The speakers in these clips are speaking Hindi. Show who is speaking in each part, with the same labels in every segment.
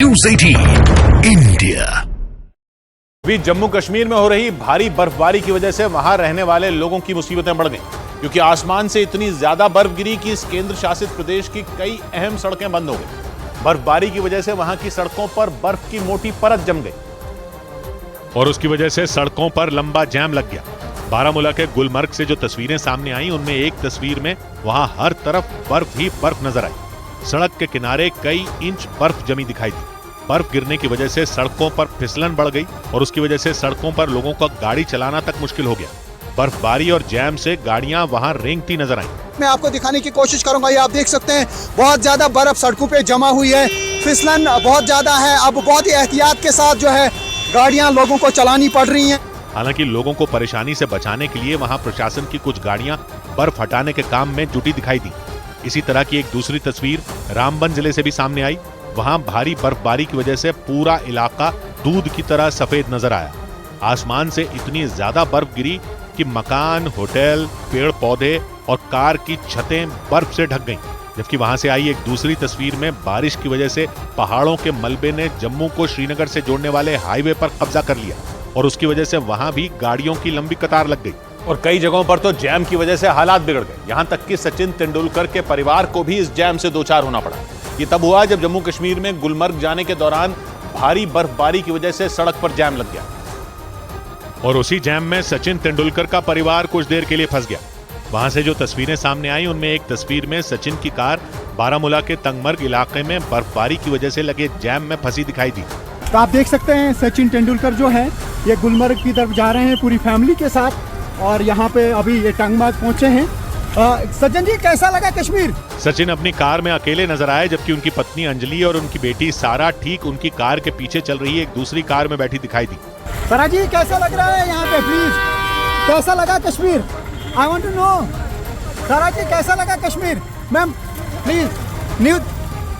Speaker 1: News 18 India.
Speaker 2: अभी जम्मू कश्मीर में हो रही भारी बर्फबारी की वजह से वहां रहने वाले लोगों की मुसीबतें बढ़ गईं, क्योंकि आसमान से इतनी ज्यादा बर्फ गिरी कि इस केंद्र शासित प्रदेश की कई अहम सड़कें बंद हो गई। बर्फबारी की वजह से वहां की सड़कों पर बर्फ की मोटी परत जम गई
Speaker 3: और उसकी वजह से सड़कों पर लंबा जाम लग गया। बारामूला के गुलमर्ग से जो तस्वीरें सामने आई, उनमें एक तस्वीर में वहां हर तरफ बर्फ ही बर्फ नजर आई। सड़क के किनारे कई इंच बर्फ जमी दिखाई दी। बर्फ गिरने की वजह से सड़कों पर फिसलन बढ़ गई और उसकी वजह से सड़कों पर लोगों का गाड़ी चलाना तक मुश्किल हो गया। बर्फबारी और जैम से गाड़ियां वहां रेंगती नजर आईं।
Speaker 4: मैं आपको दिखाने की कोशिश करूंगा। ये आप देख सकते हैं, बहुत ज्यादा बर्फ सड़कों पे जमा हुई है, फिसलन बहुत ज्यादा है। अब बहुत ही एहतियात के साथ जो है गाड़ियां लोगों को चलानी पड़ रही हैं।
Speaker 3: हालांकि लोगों को परेशानी से बचाने के लिए वहां प्रशासन की कुछ गाड़ियां बर्फ हटाने के काम में जुटी दिखाई दी। इसी तरह की एक दूसरी तस्वीर रामबन जिले से भी सामने आई। वहां भारी बर्फबारी की वजह से पूरा इलाका दूध की तरह सफेद नजर आया। आसमान से इतनी ज्यादा बर्फ गिरी कि मकान, होटल, पेड़ पौधे और कार की छतें बर्फ से ढक गईं। जबकि वहां से आई एक दूसरी तस्वीर में बारिश की वजह से पहाड़ों के मलबे ने जम्मू को श्रीनगर से जोड़ने वाले हाईवे पर कब्जा कर लिया और उसकी वजह से वहां भी गाड़ियों की लंबी कतार लग गई
Speaker 2: और कई जगहों पर तो जैम की वजह से हालात बिगड़ गए। यहां तक कि सचिन तेंदुलकर के परिवार को भी इस जैम से दो चार होना पड़ा। ये तब हुआ जब जम्मू कश्मीर में गुलमर्ग जाने के दौरान भारी बर्फबारी की वजह से सड़क पर जैम लग गया
Speaker 3: और उसी जैम में सचिन तेंदुलकर का परिवार कुछ देर के लिए फंस गया। वहां से जो तस्वीरें सामने आई, उनमें एक तस्वीर में सचिन की कार बारामूला के तंगमर्ग इलाके में बर्फबारी की वजह से लगे जैम में फंसी दिखाई दी।
Speaker 5: तो आप देख सकते हैं सचिन तेंदुलकर जो है ये गुलमर्ग की तरफ जा रहे हैं पूरी फैमिली के साथ और यहाँ पे अभी ये टंगमर्ग पहुंचे हैं। सचिन जी, कैसा लगा कश्मीर?
Speaker 3: सचिन अपनी कार में अकेले नजर आए, जबकि उनकी पत्नी अंजलि और उनकी बेटी सारा ठीक उनकी कार के पीछे चल रही एक दूसरी कार में बैठी दिखाई दी।
Speaker 5: सारा जी, कैसा लग रहा है यहाँ पे? प्लीज, कैसा लगा Kashmir? I want to know. Sara ji, कैसा लगा Kashmir? Ma'am please, news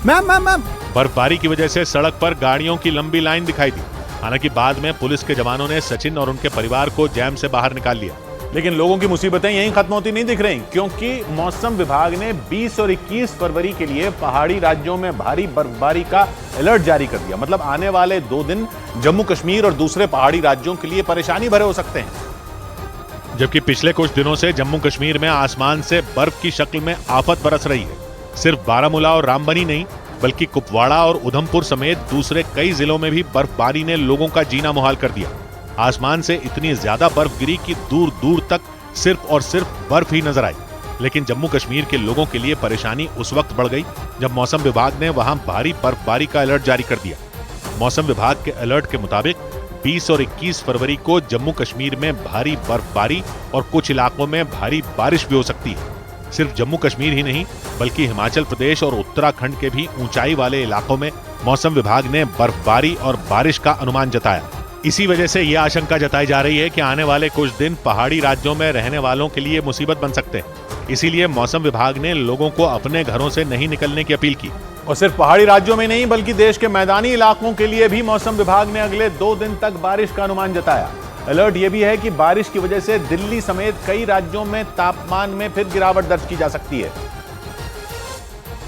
Speaker 5: ma'am.
Speaker 3: बर्फबारी की वजह से सड़क पर गाड़ियों की लंबी लाइन दिखाई दी। हालांकि बाद में पुलिस के जवानों ने सचिन और उनके परिवार को जैम से बाहर निकाल लिया।
Speaker 2: लेकिन लोगों की मुसीबतें यहीं खत्म होती नहीं दिख रही, क्योंकि मौसम विभाग ने 20 और 21 फरवरी के लिए पहाड़ी राज्यों में भारी बर्फबारी का अलर्ट जारी कर दिया। मतलब आने वाले 2 दिन जम्मू कश्मीर और दूसरे पहाड़ी राज्यों के लिए परेशानी भरे हो सकते हैं।
Speaker 3: जबकि पिछले कुछ दिनों से जम्मू कश्मीर में आसमान से बर्फ की शक्ल में आफत बरस रही है। सिर्फ बारामूला और रामबन नहीं, बल्कि कुपवाड़ा और उधमपुर समेत दूसरे कई जिलों में भी बर्फबारी ने लोगों का जीना मुहाल कर दिया। आसमान से इतनी ज्यादा बर्फ गिरी कि दूर दूर तक सिर्फ और सिर्फ बर्फ ही नजर आई। लेकिन जम्मू कश्मीर के लोगों के लिए परेशानी उस वक्त बढ़ गई जब मौसम विभाग ने वहां भारी बर्फबारी का अलर्ट जारी कर दिया। मौसम विभाग के अलर्ट के मुताबिक 20 और 21 फरवरी को जम्मू कश्मीर में भारी बर्फबारी और कुछ इलाकों में भारी बारिश भी हो सकती है। सिर्फ जम्मू कश्मीर ही नहीं, बल्कि हिमाचल प्रदेश और उत्तराखंड के भी ऊंचाई वाले इलाकों में मौसम विभाग ने बर्फबारी और बारिश का अनुमान जताया। इसी वजह से यह आशंका जताई जा रही है कि आने वाले कुछ दिन पहाड़ी राज्यों में रहने वालों के लिए मुसीबत बन सकते हैं। इसीलिए मौसम विभाग ने लोगों को अपने घरों से नहीं निकलने की अपील की।
Speaker 2: और सिर्फ पहाड़ी राज्यों में नहीं, बल्कि देश के मैदानी इलाकों के लिए भी मौसम विभाग ने अगले 2 दिन तक बारिश का अनुमान जताया। अलर्ट यह भी है कि बारिश की वजह से दिल्ली समेत कई राज्यों में तापमान में फिर गिरावट दर्ज की जा सकती है।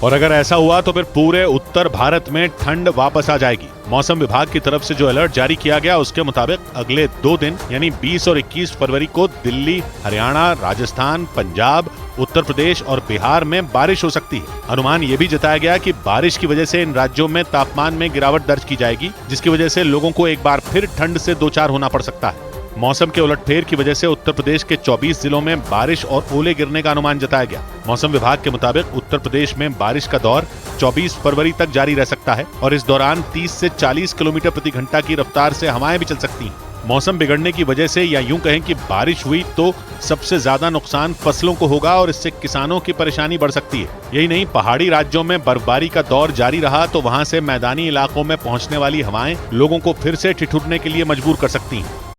Speaker 3: और अगर ऐसा हुआ तो फिर पूरे उत्तर भारत में ठंड वापस आ जाएगी। मौसम विभाग की तरफ से जो अलर्ट जारी किया गया, उसके मुताबिक अगले 2 दिन यानी 20 और 21 फरवरी को दिल्ली, हरियाणा, राजस्थान, पंजाब, उत्तर प्रदेश और बिहार में बारिश हो सकती है। अनुमान ये भी जताया गया कि बारिश की वजह से इन राज्यों में तापमान में गिरावट दर्ज की जाएगी, जिसकी वजह से लोगों को एक बार फिर ठंड से दो चार होना पड़ सकता है। मौसम के उलटफेर की वजह से उत्तर प्रदेश के 24 जिलों में बारिश और ओले गिरने का अनुमान जताया गया। मौसम विभाग के मुताबिक उत्तर प्रदेश में बारिश का दौर 24 फरवरी तक जारी रह सकता है और इस दौरान 30 से 40 किलोमीटर प्रति घंटा की रफ्तार से हवाएं भी चल सकती हैं। मौसम बिगड़ने की वजह से, या यूं कहें कि बारिश हुई तो सबसे ज्यादा नुकसान फसलों को होगा और इससे किसानों की परेशानी बढ़ सकती है। यही नहीं, पहाड़ी राज्यों में बर्फबारी का दौर जारी रहा तो वहां से मैदानी इलाकों में पहुंचने वाली हवाएं लोगों को फिर से ठिठुरने के लिए मजबूर कर सकती हैं।